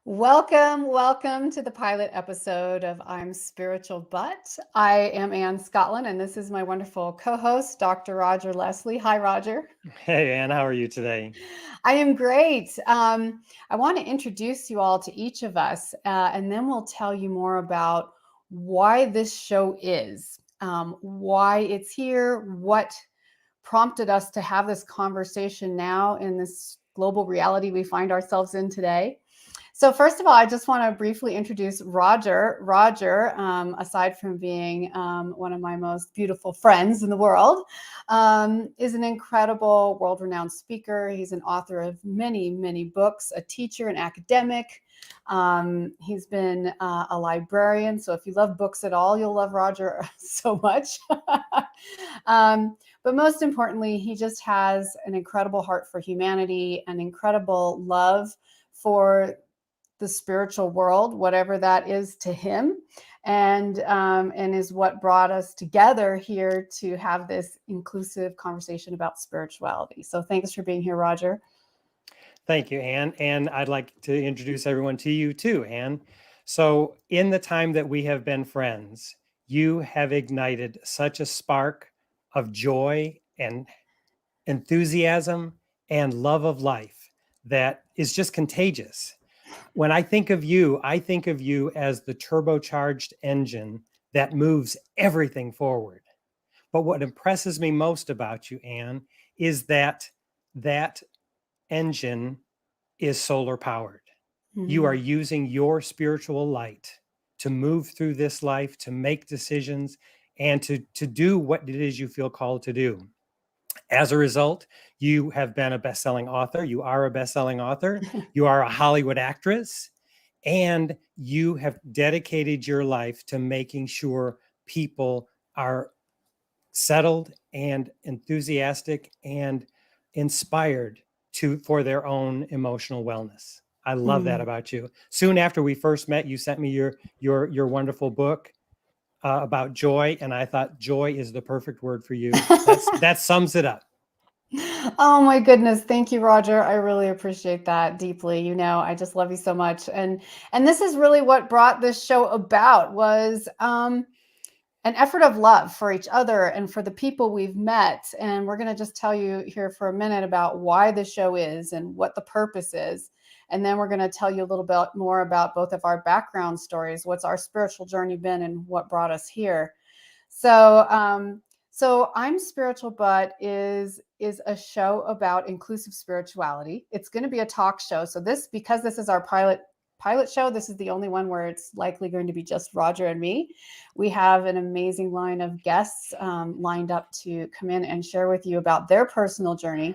Welcome to the pilot episode of I'm Spiritual But. I am Ann Scottlin, and this is my wonderful co-host, Dr. Roger Leslie. Hi, Roger. Hey, Ann, how are you today? I am great. I want to introduce you all to each of us, and then we'll tell you more about why this show is, why it's here, what prompted us to have this conversation now in this global reality we find ourselves in today. So first of all, I just want to briefly introduce Roger. Roger, aside from being one of my most beautiful friends in the world, is an incredible world-renowned speaker. He's an author of many books, a teacher, an academic. He's been a librarian. So if you love books at all, you'll love Roger so much. But most importantly, he just has an incredible heart for humanity, an incredible love for the spiritual world, whatever that is to him, and is what brought us together here to have this inclusive conversation about spirituality. So thanks for being here, Roger. Thank you, Ann. And I'd like to introduce everyone to you too, Ann. So in the time that we have been friends, you have ignited such a spark of joy and enthusiasm and love of life that is just contagious. When I think of you as the turbocharged engine that moves everything forward. But what impresses me most about you, Ann, is that engine is solar powered. Mm-hmm. You are using your spiritual light to move through this life, to make decisions, and to do what it is you feel called to do. As a result, you have been a best-selling author. You are a best-selling author. You are a Hollywood actress. And you have dedicated your life to making sure people are settled and enthusiastic and inspired for their own emotional wellness. I love that about you. Soon after we first met, you sent me your wonderful book about joy, and I thought joy is the perfect word for you. That sums it up. Oh my goodness. Thank you, Roger. I really appreciate that deeply. You know, I just love you so much. And this is really what brought this show about was an effort of love for each other and for the people we've met. And we're going to just tell you here for a minute about why the show is and what the purpose is. And then we're going to tell you a little bit more about both of our background stories, what's our spiritual journey been and what brought us here. So I'm Spiritual But is a show about inclusive spirituality. It's going to be a talk show. So because this is our pilot show, this is the only one where it's likely going to be just Roger and me. We have an amazing line of guests lined up to come in and share with you about their personal journey.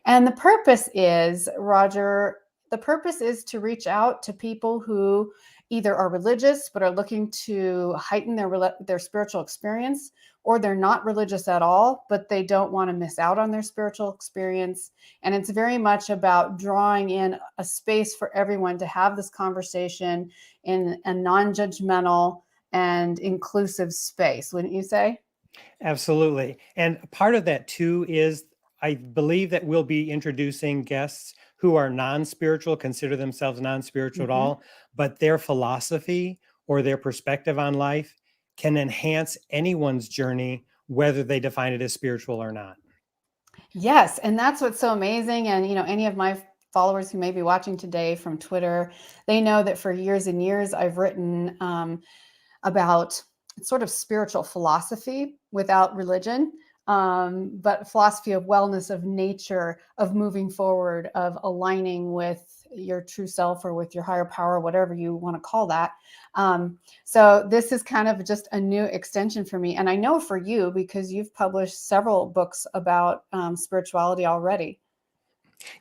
And the purpose is, Roger, to reach out to people who either are religious but are looking to heighten their spiritual experience, or they're not religious at all, but they don't want to miss out on their spiritual experience. And it's very much about drawing in a space for everyone to have this conversation in a non-judgmental and inclusive space, wouldn't you say? Absolutely. And part of that too is I believe that we'll be introducing guests who are non-spiritual, consider themselves non-spiritual at all, but their philosophy or their perspective on life can enhance anyone's journey, whether they define it as spiritual or not. Yes, and that's what's so amazing. And, you know, any of my followers who may be watching today from Twitter, they know that for years and years I've written about sort of spiritual philosophy without religion, but philosophy of wellness, of nature, of moving forward, of aligning with your true self or with your higher power, whatever you want to call that. So this is kind of just a new extension for me. And I know for you, because you've published several books about spirituality already.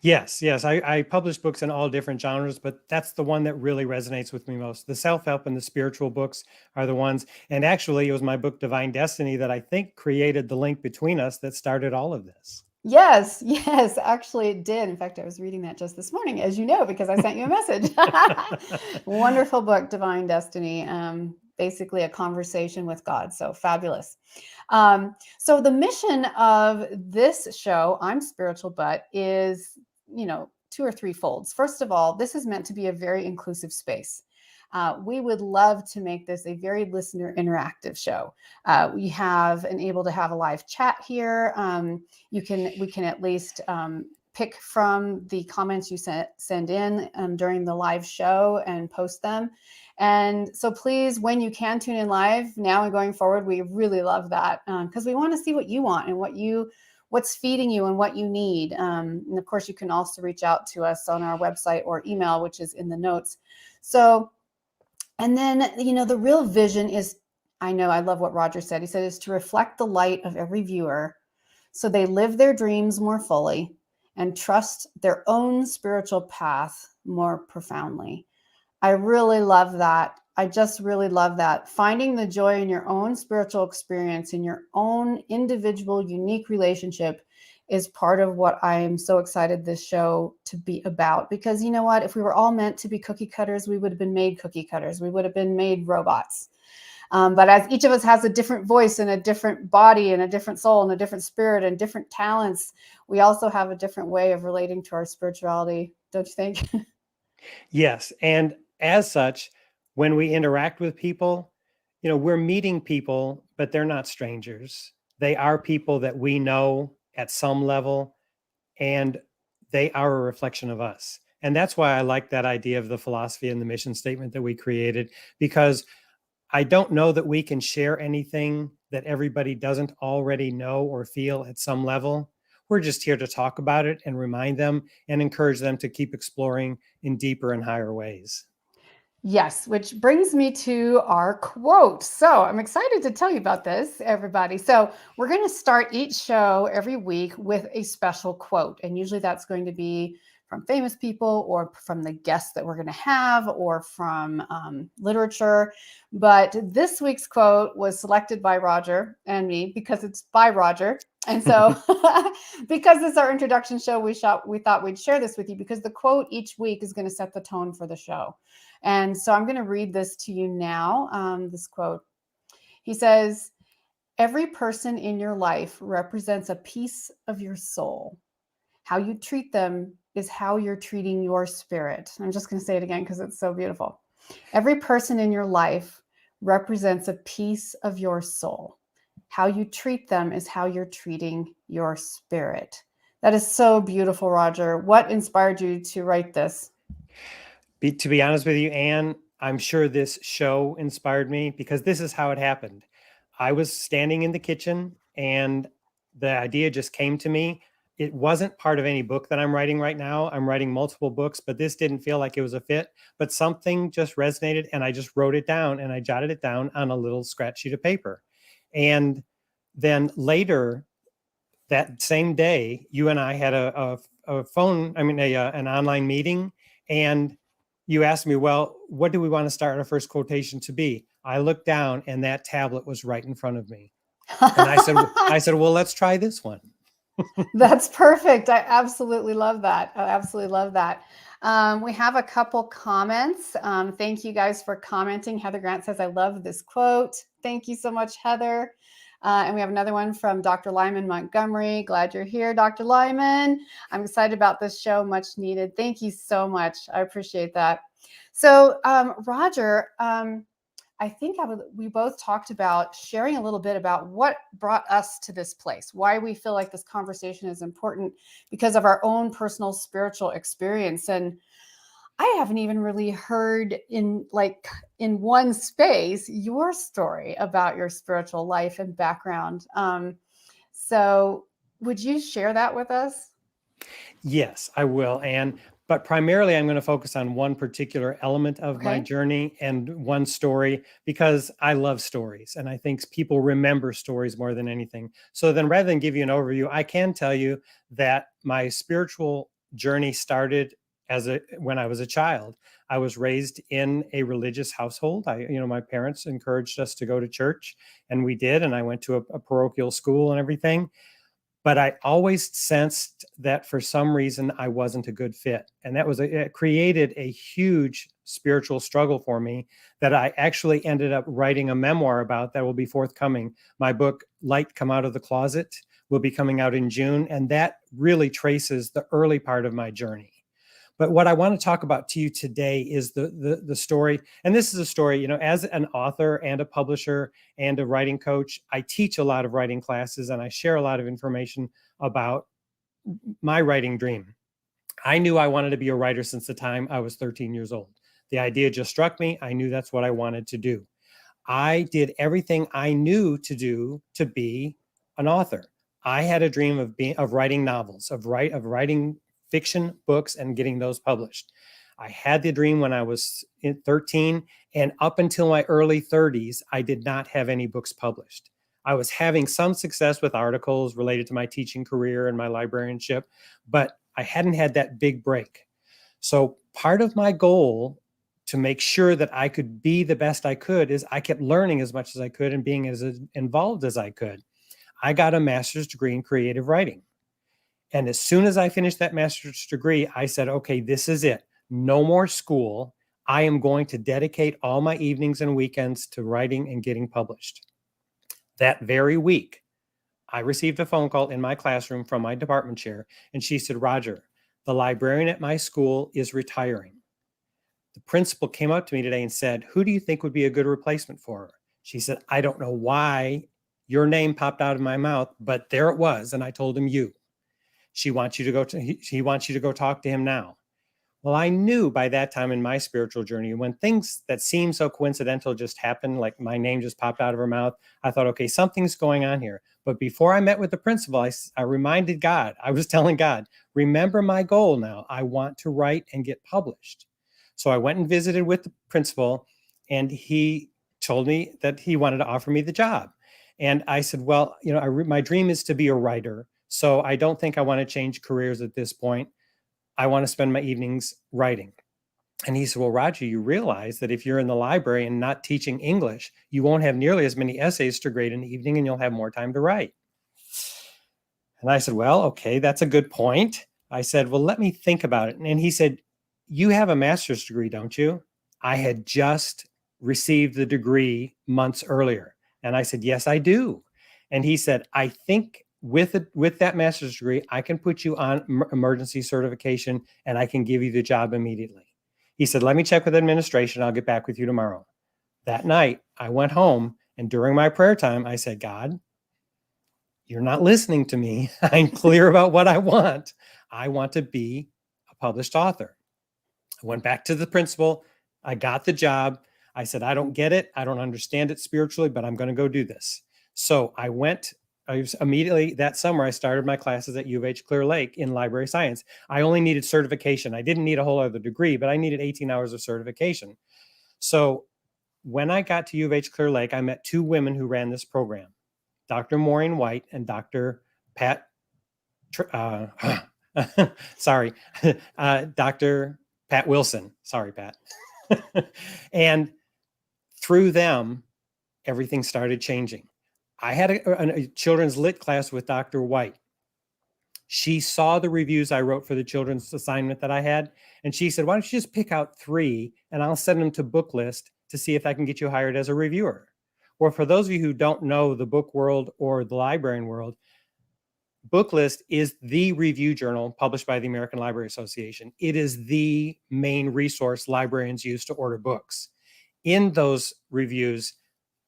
Yes. I publish books in all different genres, but that's the one that really resonates with me most. The self-help and the spiritual books are the ones. And actually, it was my book, Divine Destiny, that I think created the link between us that started all of this. Yes, actually it did. In fact, I was reading that just this morning, as you know, because I sent you a message. Wonderful book, Divine Destiny. Basically a conversation with God. So fabulous. So the mission of this show, I'm Spiritual But, is, you know, two or three folds. First of all, this is meant to be a very inclusive space. We would love to make this a very listener interactive show. We have able to have a live chat here. We can at least pick from the comments you send in during the live show and post them. And so please, when you can tune in live now and going forward, we really love that because we want to see what you want and what's feeding you and what you need. And of course, you can also reach out to us on our website or email, which is in the notes. So, and then, the real vision is, I know, I love what Roger said. He said, is to reflect the light of every viewer so they live their dreams more fully and trust their own spiritual path more profoundly. I really love that. I just really love that. Finding the joy in your own spiritual experience, in your own individual, unique relationship is part of what I am so excited this show to be about. Because you know what? If we were all meant to be cookie cutters, we would have been made cookie cutters. We would have been made robots. But as each of us has a different voice and a different body and a different soul and a different spirit and different talents, we also have a different way of relating to our spirituality, don't you think? Yes. And as such, when we interact with people, we're meeting people, but they're not strangers. They are people that we know at some level, and they are a reflection of us. And that's why I like that idea of the philosophy and the mission statement that we created, because I don't know that we can share anything that everybody doesn't already know or feel at some level. We're just here to talk about it and remind them and encourage them to keep exploring in deeper and higher ways. Yes, which brings me to our quote. So I'm excited to tell you about this, everybody. So we're going to start each show every week with a special quote. And usually that's going to be from famous people or from the guests that we're going to have or from literature. But this week's quote was selected by Roger and me because it's by Roger. And so because it's our introduction show, we thought we'd share this with you because the quote each week is going to set the tone for the show. And so I'm going to read this to you now, this quote. He says, "Every person in your life represents a piece of your soul. How you treat them is how you're treating your spirit." I'm just going to say it again because it's so beautiful. Every person in your life represents a piece of your soul. How you treat them is how you're treating your spirit. That is so beautiful, Roger. What inspired you to write this? To be honest with you, Anne, I'm sure this show inspired me because this is how it happened. I was standing in the kitchen and the idea just came to me. It wasn't part of any book that I'm writing right now. I'm writing multiple books, but this didn't feel like it was a fit. But something just resonated and I just wrote it down and I jotted it down on a little scratch sheet of paper. And then later that same day, you and I had an online meeting, and you asked me, well, what do we want to start our first quotation to be? I looked down and that tablet was right in front of me. And I said, well, let's try this one. That's perfect. I absolutely love that. I absolutely love that. We have a couple comments. Thank you guys for commenting. Heather Grant says, I love this quote. Thank you so much, Heather. And we have another one from Dr. Lyman Montgomery. Glad you're here, Dr. Lyman. I'm excited about this show. Much needed. Thank you so much. I appreciate that. So, Roger, I think we both talked about sharing a little bit about what brought us to this place, why we feel like this conversation is important because of our own personal spiritual experience. And I haven't even really heard in one space your story about your spiritual life and background. So would you share that with us? Yes, I will, Anne. But primarily, I'm going to focus on one particular element of my journey and one story because I love stories. And I think people remember stories more than anything. So then rather than give you an overview, I can tell you that my spiritual journey started when I was a child. I was raised in a religious household. My parents encouraged us to go to church, and we did. And I went to a parochial school and everything. But I always sensed that for some reason I wasn't a good fit. And it created a huge spiritual struggle for me that I actually ended up writing a memoir about that will be forthcoming. My book, Light Come Out of the Closet, will be coming out in June. And that really traces the early part of my journey. But what I want to talk about to you today is the story. And this is a story, you know, as an author and a publisher and a writing coach, I teach a lot of writing classes and I share a lot of information about my writing dream. I knew I wanted to be a writer since the time I was 13 years old. The idea just struck me. I knew that's what I wanted to do. I did everything I knew to do to be an author. I had a dream of writing novels, of writing fiction books and getting those published. I had the dream when I was 13, and up until my early 30s, I did not have any books published. I was having some success with articles related to my teaching career and my librarianship, but I hadn't had that big break. So part of my goal to make sure that I could be the best I could is I kept learning as much as I could and being as involved as I could. I got a master's degree in creative writing. And as soon as I finished that master's degree, I said, okay, this is it. No more school. I am going to dedicate all my evenings and weekends to writing and getting published. That very week, I received a phone call in my classroom from my department chair, and she said, Roger, the librarian at my school is retiring. The principal came up to me today and said, who do you think would be a good replacement for her? She said, I don't know why your name popped out of my mouth, but there it was. And I told him you. He wants you to go talk to him now. Well, I knew by that time in my spiritual journey, when things that seem so coincidental just happened, like my name just popped out of her mouth, I thought, okay, something's going on here. But before I met with the principal, I reminded God, I was telling God, remember my goal now. I want to write and get published. So I went and visited with the principal, and he told me that he wanted to offer me the job. And I said, well, you know, my dream is to be a writer. So I don't think I want to change careers at this point. I want to spend my evenings writing. And he said, well, Roger, you realize that if you're in the library and not teaching English, you won't have nearly as many essays to grade in the evening and you'll have more time to write. And I said, well, okay, that's a good point. I said, well, let me think about it. And he said, you have a master's degree, don't you? I had just received the degree months earlier. And I said, yes, I do. And he said, I think with that master's degree, I can put you on emergency certification and I can give you the job immediately. He said, let me check with administration. I'll get back with you tomorrow. That night, I went home, and during my prayer time, I said, God, you're not listening to me. I'm clear about what I want. I want to be a published author. I went back to the principal. I got the job. I said, I don't get it. I don't understand it spiritually, but I'm going to go do this. So I was immediately that summer, I started my classes at U of H Clear Lake in library science. I only needed certification. I didn't need a whole other degree, but I needed 18 hours of certification. So when I got to U of H Clear Lake, I met two women who ran this program, Dr. Maureen White and Dr. Pat, Dr. Pat Wilson. Sorry, Pat. And through them, everything started changing. I had a children's lit class with Dr. White. She saw the reviews I wrote for the children's assignment that I had, and she said, why don't you just pick out 3 and I'll send them to Booklist to see if I can get you hired as a reviewer. Or for those of you who don't know the book world or the librarian world, Booklist is the review journal published by the American Library Association. It is the main resource librarians use to order books. In those reviews,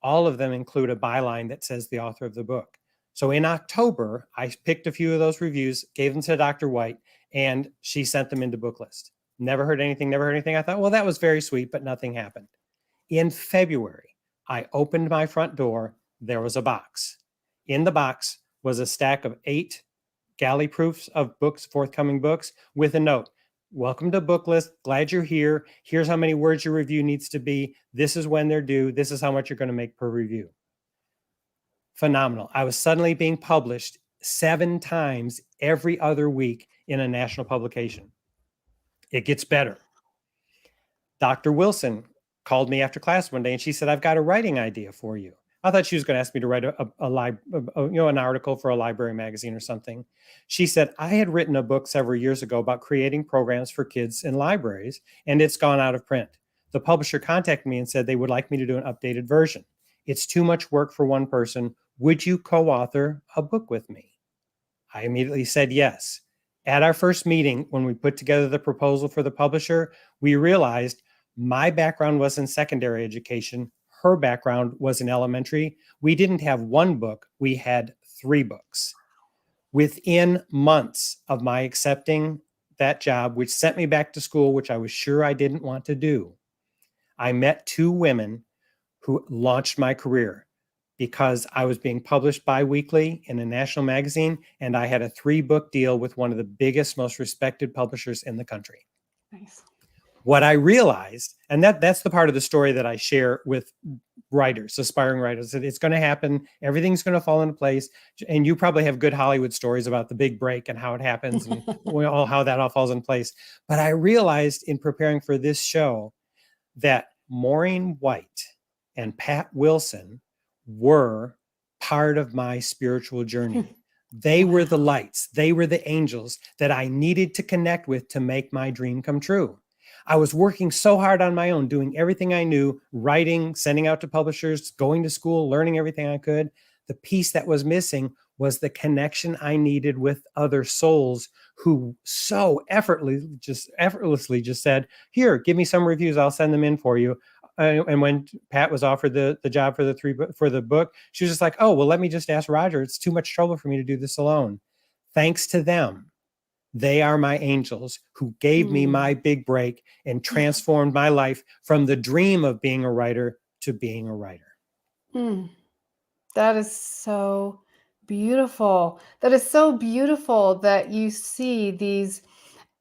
all of them include a byline that says the author of the book. So in October, I picked a few of those reviews, gave them to Dr. White, and she sent them into Booklist. Never heard anything. I thought, well, that was very sweet, but nothing happened. In February, I opened my front door. There was a box. In the box was a stack of 8 galley proofs of books, forthcoming books, with a note. Welcome to Booklist. Glad you're here. Here's how many words your review needs to be. This is when they're due. This is how much you're going to make per review. Phenomenal. I was suddenly being published 7 times every other week in a national publication. It gets better. Dr. Wilson called me after class one day and she said, I've got a writing idea for you. I thought she was going to ask me to write an article for a library magazine or something. She said, I had written a book several years ago about creating programs for kids in libraries, and it's gone out of print. The publisher contacted me and said they would like me to do an updated version. It's too much work for one person. Would you co-author a book with me? I immediately said yes. At our first meeting, when we put together the proposal for the publisher, we realized my background was in secondary education. Her background was in elementary. We didn't have one book, we had 3 books. Within months of my accepting that job, which sent me back to school, which I was sure I didn't want to do, I met 2 women who launched my career because I was being published bi-weekly in a national magazine, and I had a 3-book deal with one of the biggest, most respected publishers in the country. Nice. What I realized, and that's the part of the story that I share with writers, aspiring writers, that it's going to happen. Everything's going to fall into place. And you probably have good Hollywood stories about the big break and how it happens and how that all falls in place. But I realized in preparing for this show that Maureen White and Pat Wilson were part of my spiritual journey. They were the lights. They were the angels that I needed to connect with to make my dream come true. I was working so hard on my own, doing everything I knew, writing, sending out to publishers, going to school, learning everything I could. The piece that was missing was the connection I needed with other souls who so effortlessly just said, here, give me some reviews. I'll send them in for you. And when Pat was offered the job for the book, she was just like, oh, well, let me just ask Roger. It's too much trouble for me to do this alone. Thanks to them, they are my angels who gave me my big break and transformed my life from the dream of being a writer to being a writer. That is so beautiful. That is so beautiful that you see these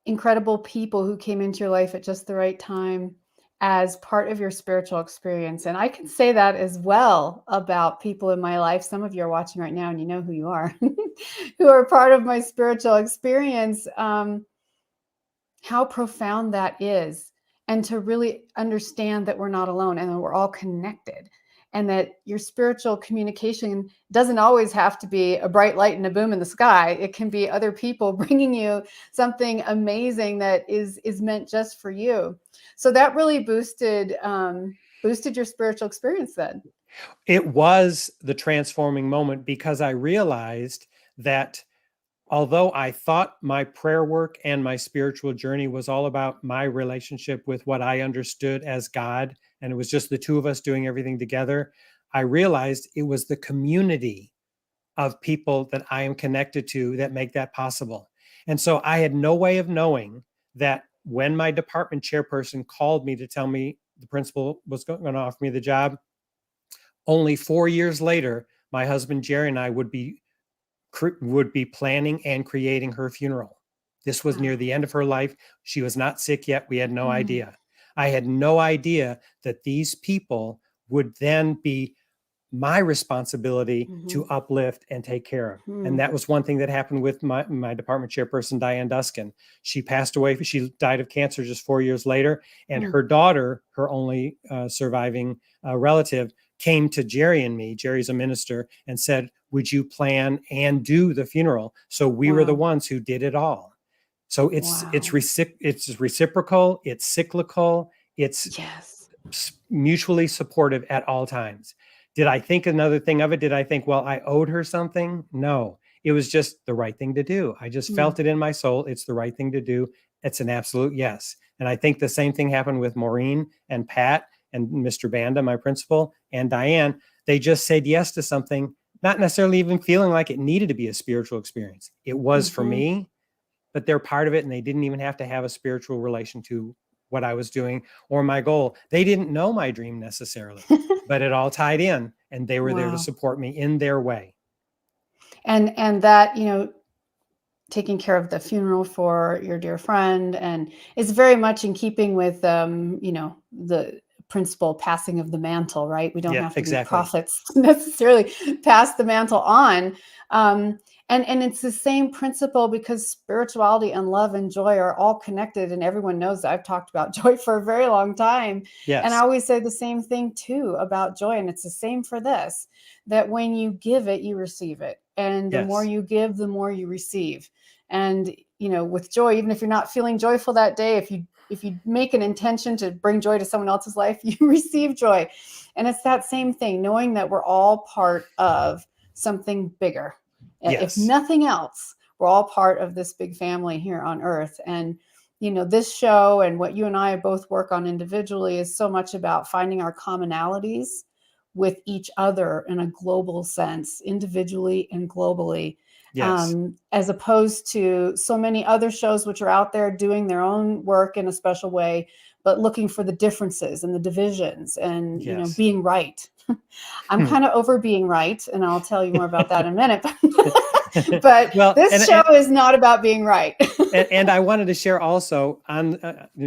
incredible people who came into your life at just the right time as part of your spiritual experience. And I can say that as well about people in my life. Some of you are watching right now and you know who you are, who are part of my spiritual experience. How profound that is. And to really understand that we're not alone and that we're all connected. And that your spiritual communication doesn't always have to be a bright light and a boom in the sky. It can be other people bringing you something amazing that is meant just for you. So that really boosted your spiritual experience then. It was the transforming moment because I realized that although I thought my prayer work and my spiritual journey was all about my relationship with what I understood as God, and it was just the 2 of us doing everything together, I realized it was the community of people that I am connected to that make that possible. And so I had no way of knowing that when my department chairperson called me to tell me the principal was going to offer me the job, only 4 years later, my husband Jerry and I would be planning and creating her funeral. This was near the end of her life. She was not sick yet. We had no idea. I had no idea that these people would then be my responsibility to uplift and take care of. And that was one thing that happened with my department chairperson, Diane Duskin. She passed away. She died of cancer just 4 years later. And her daughter, her only surviving relative, came to Jerry and me, Jerry's a minister, and said, would you plan and do the funeral? So we were the ones who did it all. So it's reciprocal, it's cyclical, it's mutually supportive at all times. Did I think another thing of it? Did I think, well, I owed her something? No, it was just the right thing to do. I just felt it in my soul. It's the right thing to do. It's an absolute yes. And I think the same thing happened with Maureen and Pat and Mr. Banda, my principal, and Diane. They just said yes to something, not necessarily even feeling like it needed to be a spiritual experience. It was for me, but they're part of it, and they didn't even have to have a spiritual relation to what I was doing or my goal. They didn't know my dream necessarily, but it all tied in, and they were there to support me in their way. And that, taking care of the funeral for your dear friend, and it's very much in keeping with, the principal passing of the mantle, right? We don't have to be prophets necessarily pass the mantle on. And it's the same principle, because spirituality and love and joy are all connected, and everyone knows that I've talked about joy for a very long time. Yes. And I always say the same thing too about joy. And it's the same for this, that when you give it, you receive it. And the more you give, the more you receive. And, with joy, even if you're not feeling joyful that day, if you make an intention to bring joy to someone else's life, you receive joy. And it's that same thing, knowing that we're all part of something bigger. If nothing else, we're all part of this big family here on earth. And this show and what you and I both work on individually is so much about finding our commonalities with each other in a global sense, individually and globally. Yes. As opposed to so many other shows which are out there doing their own work in a special way, but looking for the differences and the divisions and, Yes. being right. I'm kind of over being right, and I'll tell you more about that in a minute. But Well, this show is not about being right. and I wanted to share also on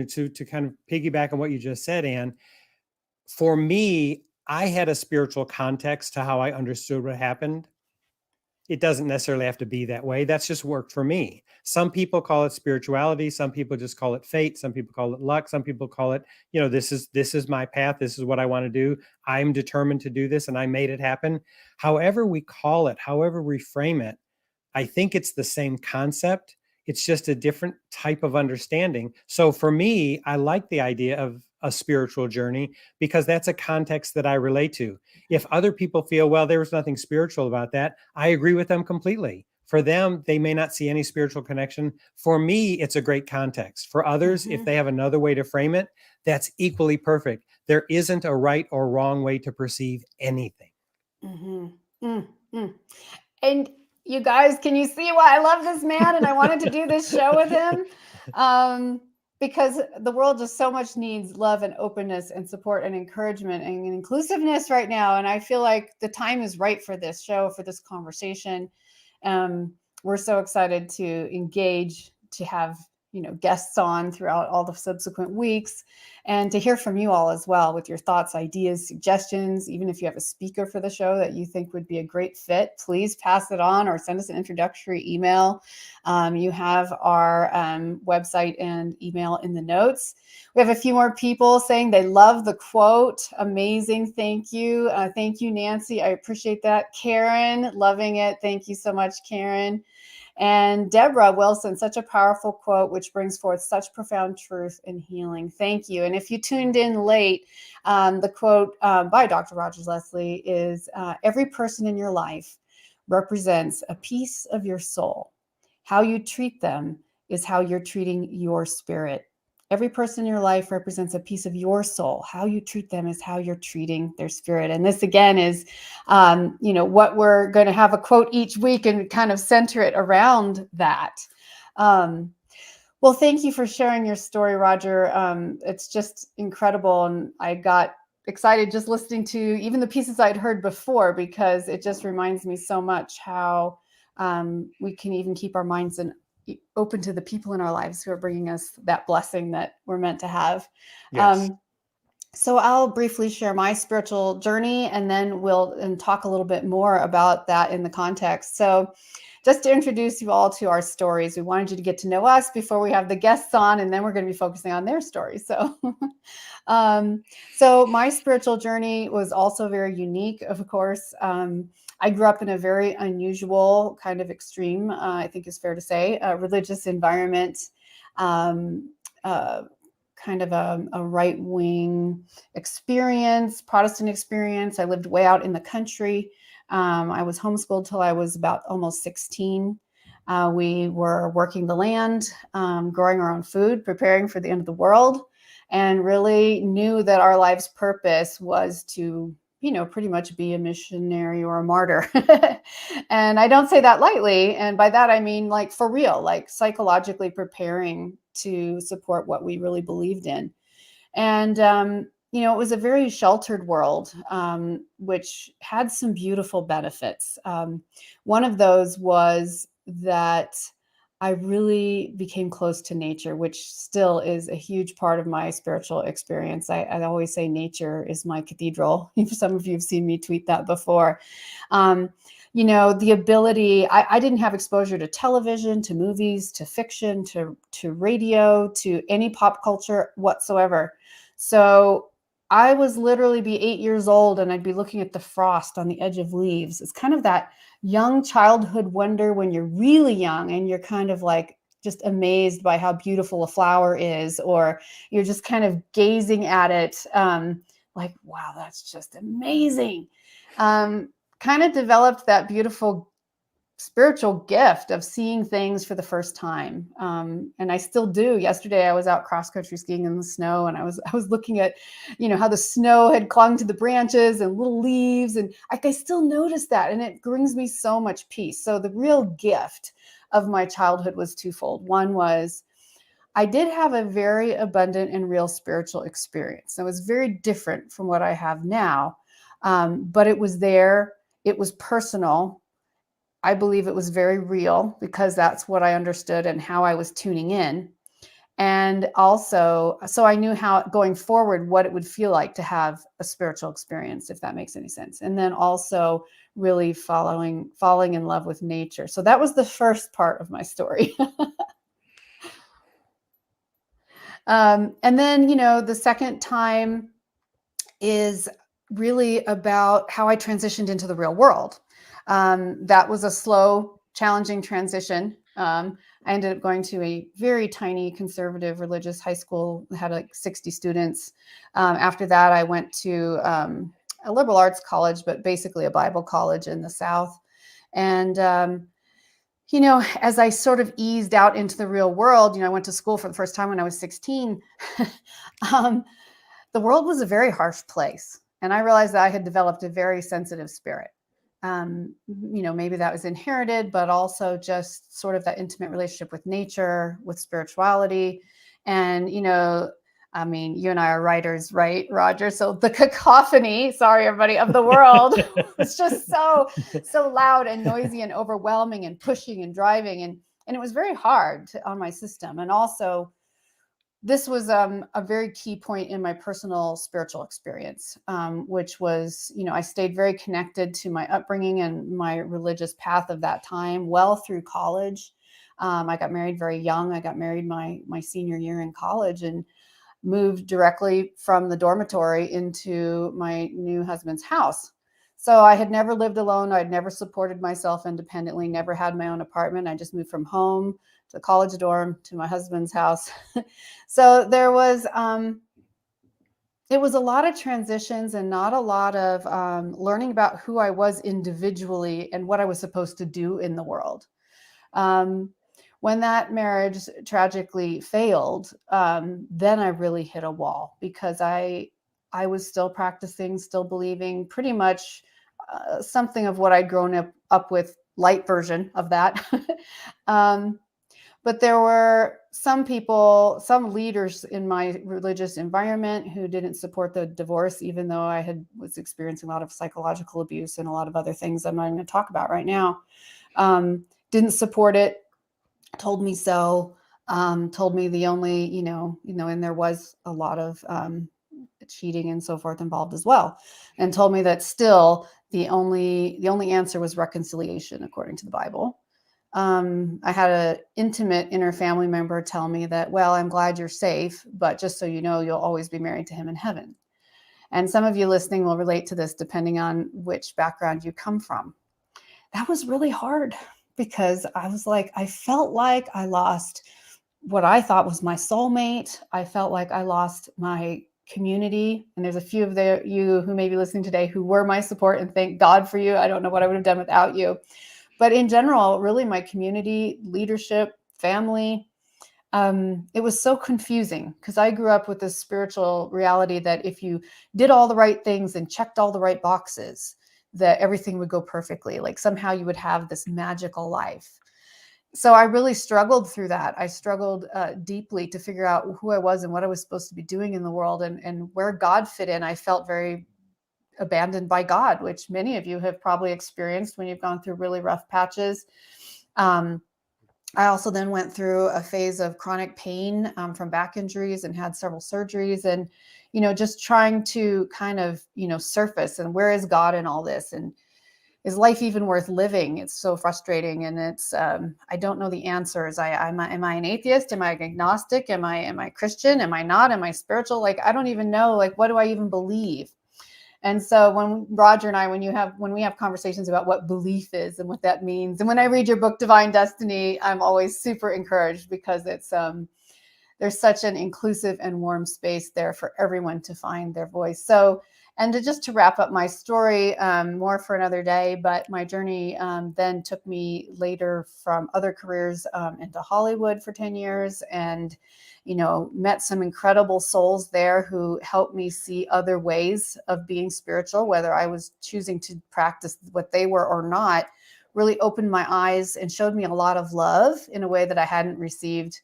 to kind of piggyback on what you just said, Anne. For me, I had a spiritual context to how I understood what happened. It doesn't necessarily have to be that way. That's just worked for me. Some people call it spirituality. Some people just call it fate. Some people call it luck. Some people call it, this is my path. This is what I want to do. I'm determined to do this and I made it happen. However we call it, however we frame it, I think it's the same concept. It's just a different type of understanding. So for me, I like the idea of a spiritual journey because that's a context that I relate to. If other people feel, well, there was nothing spiritual about that, I agree with them completely. For them, they may not see any spiritual connection. For me, it's a great context. For others, if they have another way to frame it, that's equally perfect. There isn't a right or wrong way to perceive anything. And you guys, can you see why I love this man and I wanted to do this show with him? Because the world just so much needs love and openness and support and encouragement and inclusiveness right now. And I feel like the time is right for this show, for this conversation. We're so excited to engage, to have guests on throughout all the subsequent weeks, and to hear from you all as well with your thoughts, ideas, suggestions. Even if you have a speaker for the show that you think would be a great fit, please pass it on or send us an introductory email. You have our website and email in the notes. We have a few more people saying they love the quote. Amazing. Thank you. Thank you, Nancy. I appreciate that. Karen, loving it. Thank you so much, Karen. And Deborah Wilson, such a powerful quote, which brings forth such profound truth and healing. Thank you. And if you tuned in late, the quote by Dr. Rogers Leslie is, every person in your life represents a piece of your soul. How you treat them is how you're treating your spirit. Every person in your life represents a piece of your soul. How you treat them is how you're treating their spirit. And this, again, is, what we're going to have a quote each week and kind of center it around that. Well, thank you for sharing your story, Roger. It's just incredible. And I got excited just listening to even the pieces I'd heard before, because it just reminds me so much how we can even keep our minds open to the people in our lives who are bringing us that blessing that we're meant to have. Yes. So I'll briefly share my spiritual journey, and then we'll talk a little bit more about that in the context. So just to introduce you all to our stories, we wanted you to get to know us before we have the guests on, and then we're going to be focusing on their stories. So my spiritual journey was also very unique, of course. I grew up in a very unusual, kind of extreme, I think is fair to say, religious environment, kind of a right-wing experience, Protestant experience. I lived way out in the country. I was homeschooled till I was about almost 16. We were working the land, growing our own food, preparing for the end of the world, and really knew that our life's purpose was to pretty much be a missionary or a martyr. And I don't say that lightly. And by that, I mean, like, for real, like psychologically preparing to support what we really believed in. And, it was a very sheltered world, which had some beautiful benefits. One of those was that I really became close to nature, which still is a huge part of my spiritual experience. I always say nature is my cathedral. Some of you have seen me tweet that before. The ability, I didn't have exposure to television, to movies, to fiction, to radio, to any pop culture whatsoever. So I was literally be 8 years old and I'd be looking at the frost on the edge of leaves. It's kind of that young childhood wonder when you're really young and you're kind of like just amazed by how beautiful a flower is, or you're just kind of gazing at it like, wow, that's just amazing. Kind of developed that beautiful spiritual gift of seeing things for the first time. And I still do. Yesterday, I was out cross country skiing in the snow, and I was looking at, how the snow had clung to the branches and little leaves, and I still notice that, and it brings me so much peace. So the real gift of my childhood was twofold. One was I did have a very abundant and real spiritual experience. It was very different from what I have now, but it was there. It was personal. I believe it was very real because that's what I understood and how I was tuning in. And also, so I knew how going forward, what it would feel like to have a spiritual experience, if that makes any sense. And then also really falling in love with nature. So that was the first part of my story. And then, the second time is really about how I transitioned into the real world. That was a slow, challenging transition. I ended up going to a very tiny conservative religious high school that had like 60 students. After that, I went to a liberal arts college, but basically a Bible college in the South. And, as I sort of eased out into the real world, I went to school for the first time when I was 16. The world was a very harsh place. And I realized that I had developed a very sensitive spirit. Maybe that was inherited, but also just sort of that intimate relationship with nature, with spirituality. And, you and I are writers, right, Roger? So the cacophony, sorry, everybody, of the world was just so loud and noisy and overwhelming and pushing and driving. And it was very hard on my system. And also, this was a very key point in my personal spiritual experience, which was, I stayed very connected to my upbringing and my religious path of that time well through college. I got married very young. I got married my senior year in college and moved directly from the dormitory into my new husband's house. So I had never lived alone. I'd never supported myself independently, never had my own apartment. I just moved from home to the college dorm to my husband's house. So there was, it was a lot of transitions and not a lot of learning about who I was individually and what I was supposed to do in the world. When that marriage tragically failed, then I really hit a wall because I was still practicing, still believing pretty much something of what I'd grown up with, light version of that. But there were some people, some leaders in my religious environment who didn't support the divorce, even though I was experiencing a lot of psychological abuse and a lot of other things I'm not going to talk about right now. Didn't support it, told me so, told me the only, and there was a lot of cheating and so forth involved as well, and told me that still the only answer was reconciliation according to the Bible. I had an intimate inner family member tell me that, well, I'm glad you're safe, but just so you know, you'll always be married to him in heaven. And some of you listening will relate to this depending on which background you come from. That was really hard because I was like, I felt like I lost what I thought was my soulmate. I felt like I lost my community. And there's a few of you who may be listening today who were my support, and thank God for you. I don't know what I would have done without you. But in general, really my community, leadership, family, it was so confusing because I grew up with this spiritual reality that if you did all the right things and checked all the right boxes, that everything would go perfectly. Like somehow you would have this magical life. So I really struggled through that. I struggled deeply to figure out who I was and what I was supposed to be doing in the world and where God fit in. I felt very abandoned by God, which many of you have probably experienced when you've gone through really rough patches. I also then went through a phase of chronic pain from back injuries and had several surgeries, and, just trying to kind of, surface and where is God in all this? And is life even worth living? It's so frustrating. And it's, I don't know the answers. Am I an atheist? Am I agnostic? Am I Christian? Am I not? Am I spiritual? Like, I don't even know, like, what do I even believe? And so when Roger and I, when we have conversations about what belief is and what that means, and when I read your book, Divine Destiny, I'm always super encouraged because it's, there's such an inclusive and warm space there for everyone to find their voice. So And to wrap up my story, more for another day, but my journey then took me later from other careers into Hollywood for 10 years, and met some incredible souls there who helped me see other ways of being spiritual, whether I was choosing to practice what they were or not. Really opened my eyes and showed me a lot of love in a way that I hadn't received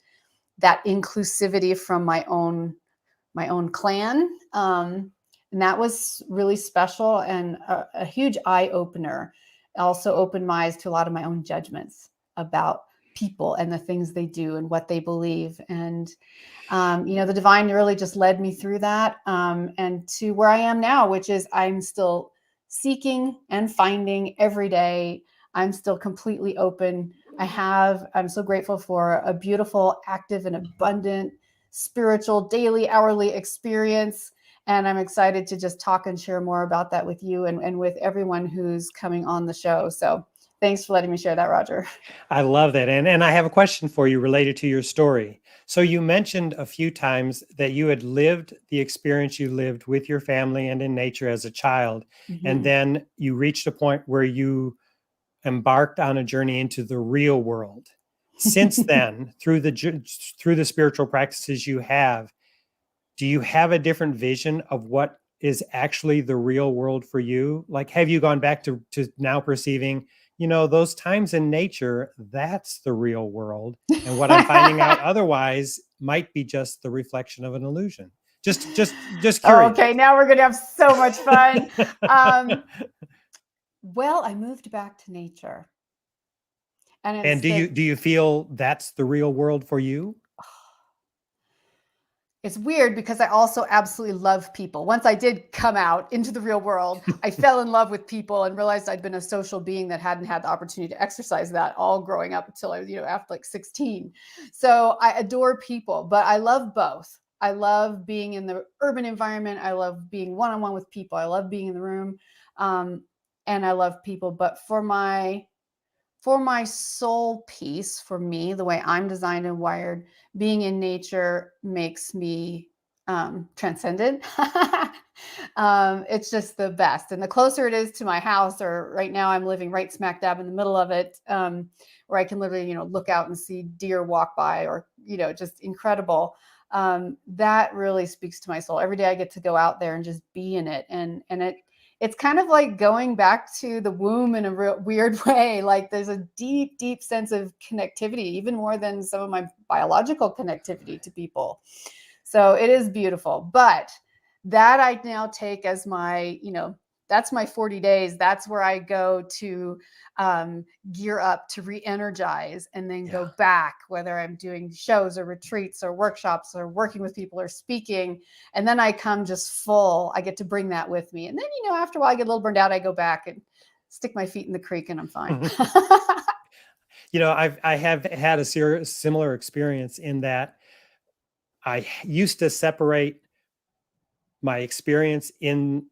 that inclusivity from my own clan. And that was really special and a huge eye opener. It also opened my eyes to a lot of my own judgments about people and the things they do and what they believe. And, the divine really just led me through that, and to where I am now, which is I'm still seeking and finding every day. I'm still completely open. I'm so grateful for a beautiful, active, and abundant spiritual daily, hourly experience. And I'm excited to just talk and share more about that with you and with everyone who's coming on the show. So thanks for letting me share that, Roger. I love that. And I have a question for you related to your story. So you mentioned a few times that you had lived the experience you lived with your family and in nature as a child. Mm-hmm. And then you reached a point where you embarked on a journey into the real world. Since then, through the spiritual practices you have, do you have a different vision of what is actually the real world for you? Like, have you gone back to now perceiving, those times in nature, that's the real world. And what I'm finding out otherwise might be just the reflection of an illusion. Just curious. Okay, now we're going to have so much fun. Well, I moved back to nature. And do you feel that's the real world for you? It's weird because I also absolutely love people. Once I did come out into the real world, I fell in love with people and realized I'd been a social being that hadn't had the opportunity to exercise that all growing up until I was, after like 16. So I adore people, but I love both. I love being in the urban environment. I love being one-on-one with people. I love being in the room. And I love people. But for my soul piece, for me, the way I'm designed and wired, being in nature makes me transcended. It's just the best. And the closer it is to my house, or right now I'm living right smack dab in the middle of it, where I can literally, look out and see deer walk by, or, just incredible. That really speaks to my soul. Every day I get to go out there and just be in it. And it's kind of like going back to the womb in a real weird way. Like there's a deep, deep sense of connectivity, even more than some of my biological connectivity to people. So it is beautiful. But that I now take as my, that's my 40 days. That's where I go to gear up, to re-energize, and then go back, whether I'm doing shows or retreats or workshops or working with people or speaking. And then I come just full. I get to bring that with me. And then, after a while I get a little burned out, I go back and stick my feet in the creek and I'm fine. I have had a similar experience in that I used to separate my experience in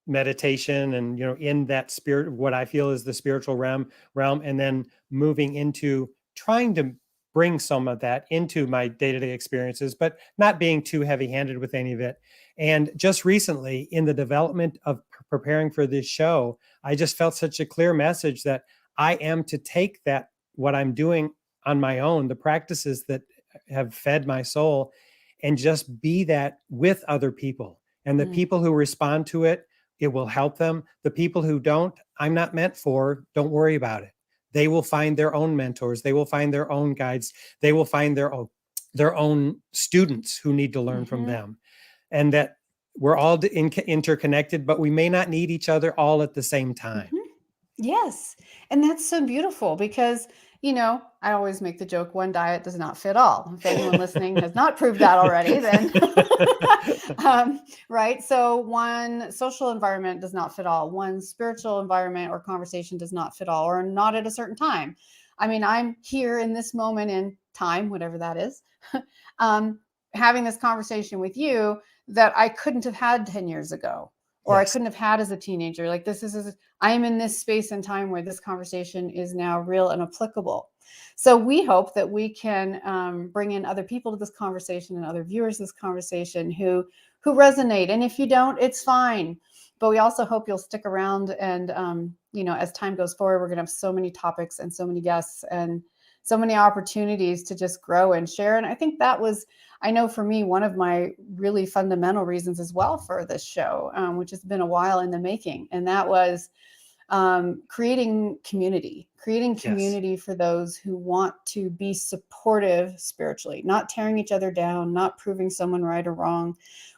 meditation and in that spirit, what I feel is the spiritual realm, and then moving into trying to bring some of that into my day-to-day experiences, but not being too heavy-handed with any of it. And just recently, in the development of preparing for this show, I just felt such a clear message that I am to take that, what I'm doing on my own, the practices that have fed my soul, and just be that with other people. And the people who respond to it, it will help them. The people who don't, I'm not meant for, don't worry about it. They will find their own mentors. They will find their own guides. They will find their own students who need to learn from them. And that we're all interconnected, but we may not need each other all at the same time. Yes. And that's so beautiful because, I always make the joke, one diet does not fit all. If anyone listening has not proved that already, then, right. So one social environment does not fit all. One spiritual environment or conversation does not fit all, or not at a certain time. I mean, I'm here in this moment in time, whatever that is, having this conversation with you that I couldn't have had 10 years ago. Or yes. I couldn't have had as a teenager. Like I am in this space and time where this conversation is now real and applicable. So we hope that we can bring in other people to this conversation and other viewers to this conversation who resonate. And if you don't, it's fine. But we also hope you'll stick around. And, as time goes forward, we're going to have so many topics and so many guests and so many opportunities to just grow and share. And I think that was, I know for me, one of my really fundamental reasons as well for this show, which has been a while in the making. And that was creating community for those who want to be supportive spiritually, not tearing each other down, not proving someone right or wrong,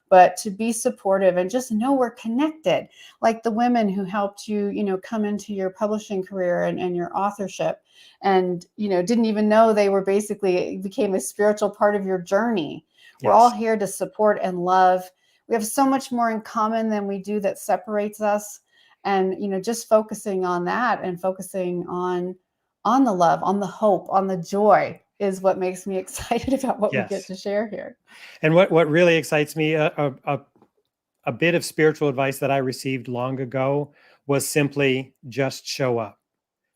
but to be supportive and just know we're connected. Like the women who helped you, come into your publishing career and your authorship and, didn't even know they were became a spiritual part of your journey. We're all here to support and love. We have so much more in common than we do that separates us. And, just focusing on that and focusing on the love, on the hope, on the joy is what makes me excited about what we get to share here. And what really excites me, a bit of spiritual advice that I received long ago was simply just show up.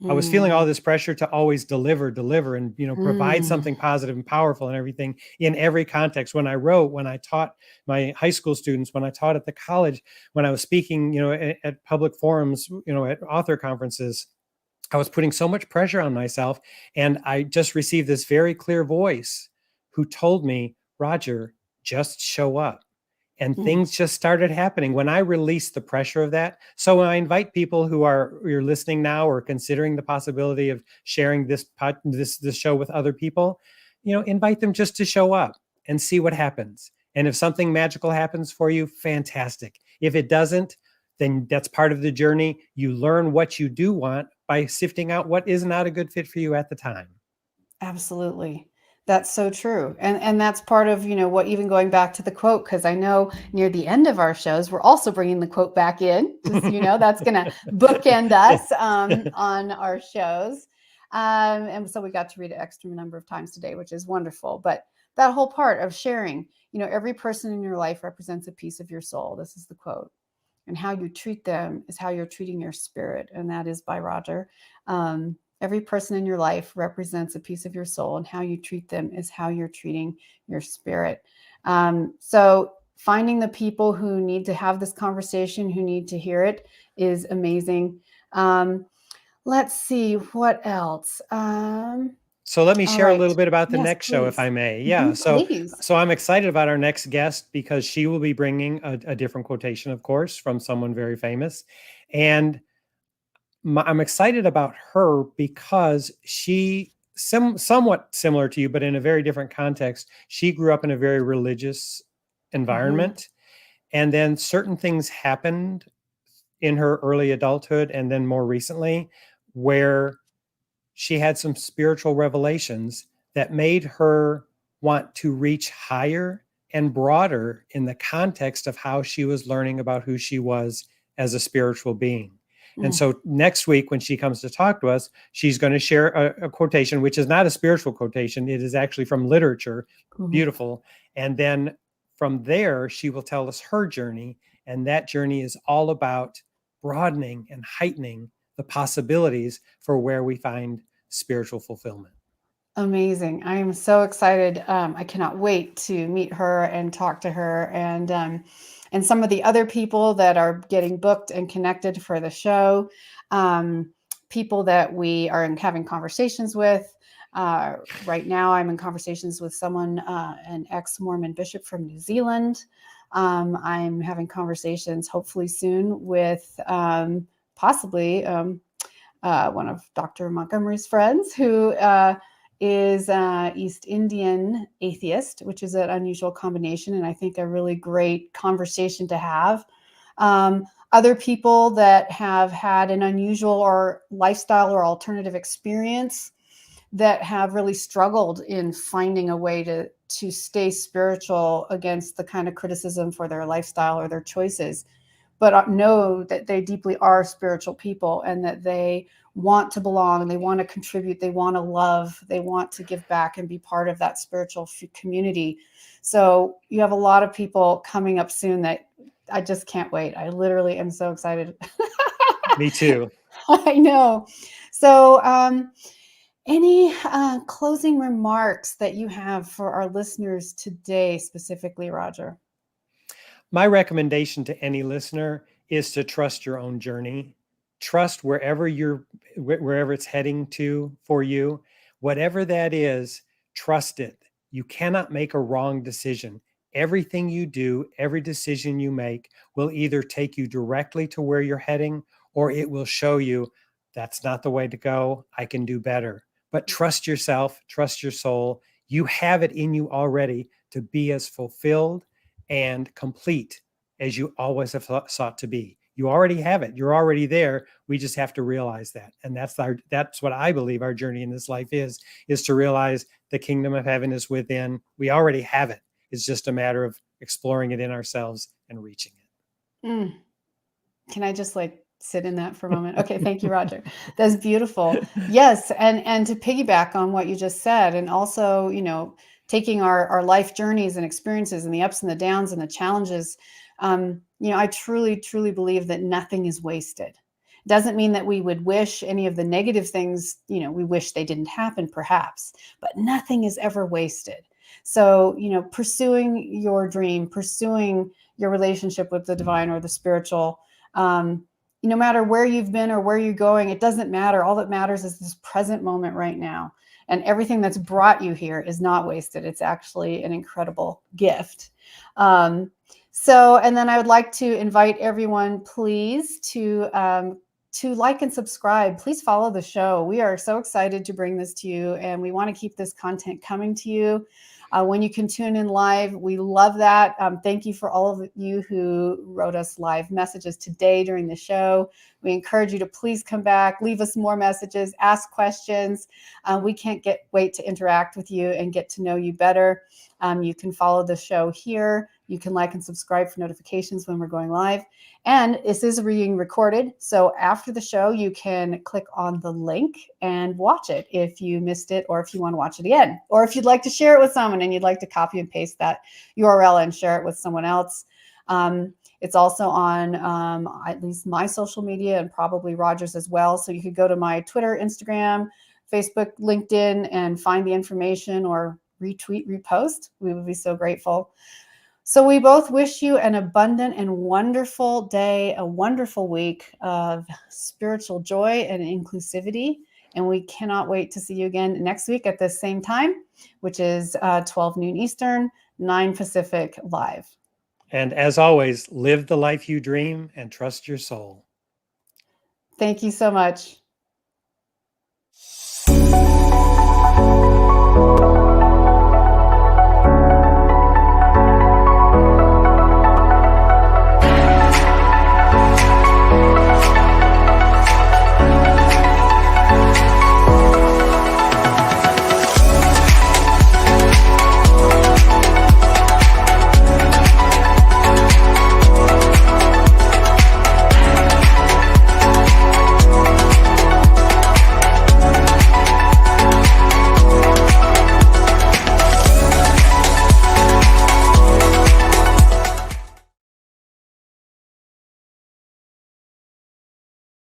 I was feeling all this pressure to always deliver and, provide something positive and powerful and everything in every context. When I wrote, when I taught my high school students, when I taught at the college, when I was speaking, at public forums, at author conferences, I was putting so much pressure on myself. And I just received this very clear voice who told me, Roger, just show up. And things just started happening when I released the pressure of that. So when I invite people you're listening now or considering the possibility of sharing this show with other people, invite them just to show up and see what happens. And if something magical happens for you, fantastic. If it doesn't, then that's part of the journey. You learn what you do want by sifting out what is not a good fit for you at the time. Absolutely. That's so true. And that's part of, what, even going back to the quote, because I know near the end of our shows, we're also bringing the quote back in. Just, that's going to bookend us on our shows. And so we got to read it extra number of times today, which is wonderful. But that whole part of sharing, every person in your life represents a piece of your soul. This is the quote. And how you treat them is how you're treating your spirit. And that is by Roger. Every person in your life represents a piece of your soul, and how you treat them is how you're treating your spirit. So finding the people who need to have this conversation, who need to hear it, is amazing. Let's see, what else? So let me share a little bit about the next show, if I may. Yeah. Please. So I'm excited about our next guest because she will be bringing a different quotation, of course, from someone very famous. And I'm excited about her because she, somewhat similar to you, but in a very different context, she grew up in a very religious environment. And then certain things happened in her early adulthood and then more recently where she had some spiritual revelations that made her want to reach higher and broader in the context of how she was learning about who she was as a spiritual being. And so next week, when she comes to talk to us, she's going to share a quotation, which is not a spiritual quotation. It is actually from literature. Beautiful. And then from there, she will tell us her journey. And that journey is all about broadening and heightening the possibilities for where we find spiritual fulfillment. Amazing. I am so excited. I cannot wait to meet her and talk to her and some of the other people that are getting booked and connected for the show, people that we are having conversations with. Right now, I'm in conversations with someone, an ex-Mormon bishop from New Zealand. I'm having conversations hopefully soon with possibly one of Dr. Montgomery's friends who is East Indian atheist, which is an unusual combination, and I think a really great conversation to have. Other people that have had an unusual or lifestyle or alternative experience that have really struggled in finding a way to stay spiritual against the kind of criticism for their lifestyle or their choices, but know that they deeply are spiritual people and that they want to belong, they want to contribute, they want to love, they want to give back and be part of that spiritual community. So you have a lot of people coming up soon that I just can't wait. I literally am so excited. Me too. I know. So any closing remarks that you have for our listeners today, specifically, Roger? My recommendation to any listener is to trust your own journey. Trust wherever it's heading to for you. Whatever that is, trust it. You cannot make a wrong decision. Everything you do, every decision you make will either take you directly to where you're heading, or it will show you that's not the way to go. I can do better. But trust yourself, trust your soul. You have it in you already to be as fulfilled and complete as you always have sought to be. You already have it. You're already there. We just have to realize that. And that's what I believe our journey in this life is to realize the kingdom of heaven is within. We already have it. It's just a matter of exploring it in ourselves and reaching it. Mm. Can I just sit in that for a moment? Okay, thank you, Roger. That's beautiful. Yes, and to piggyback on what you just said, and also, taking our life journeys and experiences and the ups and the downs and the challenges, I truly, truly believe that nothing is wasted. Doesn't mean that we would wish any of the negative things, we wish they didn't happen, perhaps, but nothing is ever wasted. So, pursuing your dream, pursuing your relationship with the divine or the spiritual, no matter where you've been or where you're going, it doesn't matter. All that matters is this present moment right now. And everything that's brought you here is not wasted. It's actually an incredible gift. And then I would like to invite everyone, please, to like and subscribe. Please follow the show. We are so excited to bring this to you, and we want to keep this content coming to you. When you can tune in live, we love that. Thank you for all of you who wrote us live messages today during the show. We encourage you to please come back, leave us more messages, ask questions. We can't wait to interact with you and get to know you better. You can follow the show here. You can like and subscribe for notifications when we're going live. And this is being recorded. So after the show, you can click on the link and watch it if you missed it, or if you want to watch it again, or if you'd like to share it with someone and you'd like to copy and paste that URL and share it with someone else. It's also on at least my social media and probably Roger's as well. So you could go to my Twitter, Instagram, Facebook, LinkedIn, and find the information, or retweet, repost. We would be so grateful. So we both wish you an abundant and wonderful day, a wonderful week of spiritual joy and inclusivity. And we cannot wait to see you again next week at the same time, which is 12 noon Eastern, 9 Pacific live. And as always, live the life you dream and trust your soul. Thank you so much.